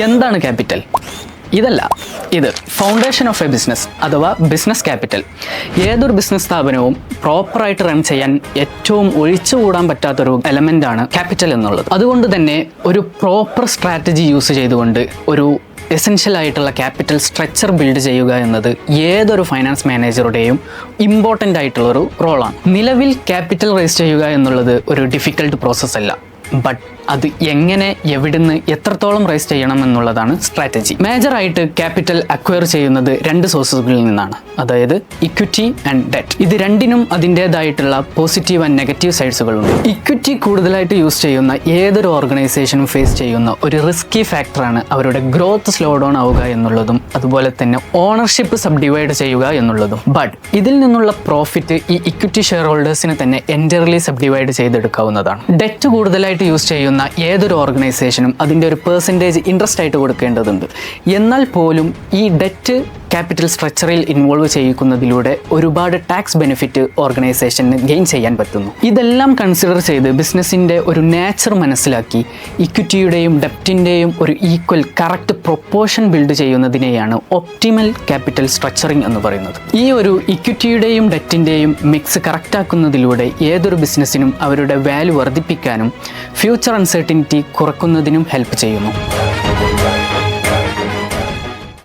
എന്താണ് ക്യാപിറ്റൽ? ഇത് foundation of A business അഥവാ ബിസിനസ് ക്യാപിറ്റൽ. ഏതൊരു ബിസിനസ് സ്ഥാപനവും പ്രോപ്പറായിട്ട് റൺ ചെയ്യാൻ ഏറ്റവും ഒഴിച്ചുകൂടാൻ പറ്റാത്തൊരു എലമെൻ്റാണ് ക്യാപിറ്റൽ എന്നുള്ളത്. അതുകൊണ്ട് തന്നെ ഒരു പ്രോപ്പർ സ്ട്രാറ്റജി യൂസ് ചെയ്തുകൊണ്ട് ഒരു എസെൻഷ്യൽ ആയിട്ടുള്ള ക്യാപിറ്റൽ സ്ട്രക്ചർ ബിൽഡ് ചെയ്യുക എന്നത് ഏതൊരു ഫൈനാൻസ് മാനേജറുടെയും ഇമ്പോർട്ടൻ്റ് ആയിട്ടുള്ളൊരു റോളാണ്. നിലവിൽ ക്യാപിറ്റൽ റേസ് ചെയ്യുക എന്നുള്ളത് ഒരു ഡിഫിക്കൽട്ട് പ്രോസസ്സ് അല്ല. ബട്ട് അത് എങ്ങനെ, എവിടുന്ന്, എത്രത്തോളം റൈസ് ചെയ്യണം എന്നുള്ളതാണ് സ്ട്രാറ്റജി. മേജറായിട്ട് ക്യാപിറ്റൽ അക്വയർ ചെയ്യുന്നത് 2 സോഴ്സുകളിൽ നിന്നാണ്, അതായത് ഇക്വിറ്റി ആൻഡ് ഡെറ്റ്. ഇത് രണ്ടിനും അതിൻ്റേതായിട്ടുള്ള പോസിറ്റീവ് ആൻഡ് നെഗറ്റീവ് സൈഡ്സുകളുണ്ട്. ഇക്വിറ്റി കൂടുതലായിട്ട് യൂസ് ചെയ്യുന്ന ഏതൊരു ഓർഗനൈസേഷനും ഫേസ് ചെയ്യുന്ന ഒരു റിസ്കി ഫാക്ടറാണ് അവരുടെ ഗ്രോത്ത് സ്ലോ ഡൗൺ ആവുക എന്നുള്ളതും അതുപോലെ തന്നെ ഓണർഷിപ്പ് സബ്ഡിവൈഡ് ചെയ്യുക എന്നുള്ളതും. ബട്ട് ഇതിൽ നിന്നുള്ള പ്രോഫിറ്റ് ഈ ഇക്വിറ്റി ഷെയർ ഹോൾഡേഴ്സിന് തന്നെ എൻറ്റയർലി സബ്ഡിവൈഡ് ചെയ്തെടുക്കാവുന്നതാണ്. ഡെറ്റ് കൂടുതലായിട്ട് യൂസ് ചെയ്യുന്ന ഏതൊരു ഓർഗനൈസേഷനും അതിൻ്റെ ഒരു പെർസെൻറ്റേജ് ഇൻട്രസ്റ്റ് ആയിട്ട് കൊടുക്കേണ്ടതുണ്ട്. എന്നാൽ പോലും ഈ ഡെറ്റ് ക്യാപിറ്റൽ സ്ട്രക്ചറിൽ ഇൻവോൾവ് ചെയ്യിക്കുന്നതിലൂടെ ഒരുപാട് ടാക്സ് ബെനിഫിറ്റ് ഓർഗനൈസേഷന് ഗെയിൻ ചെയ്യാൻ പറ്റുന്നു. ഇതെല്ലാം കൺസിഡർ ചെയ്ത് ബിസിനസ്സിൻ്റെ ഒരു നേച്ചർ മനസ്സിലാക്കി ഇക്വിറ്റിയുടെയും ഡെപ്റ്റിൻ്റെയും ഒരു ഈക്വൽ കറക്റ്റ് പ്രൊപ്പോർഷൻ ബിൽഡ് ചെയ്യുന്നതിനെയാണ് ഒപ്റ്റിമൽ ക്യാപിറ്റൽ സ്ട്രക്ചറിങ് എന്ന് പറയുന്നത്. ഈ ഒരു ഇക്വിറ്റിയുടെയും ഡെറ്റിൻ്റെയും മിക്സ് കറക്റ്റാക്കുന്നതിലൂടെ ഏതൊരു ബിസിനസ്സിനും അവരുടെ വാല്യൂ വർദ്ധിപ്പിക്കാനും ഫ്യൂച്ചർ അൺസർട്ടിനിറ്റി കുറയ്ക്കുന്നതിനും ഹെൽപ്പ് ചെയ്യുന്നു.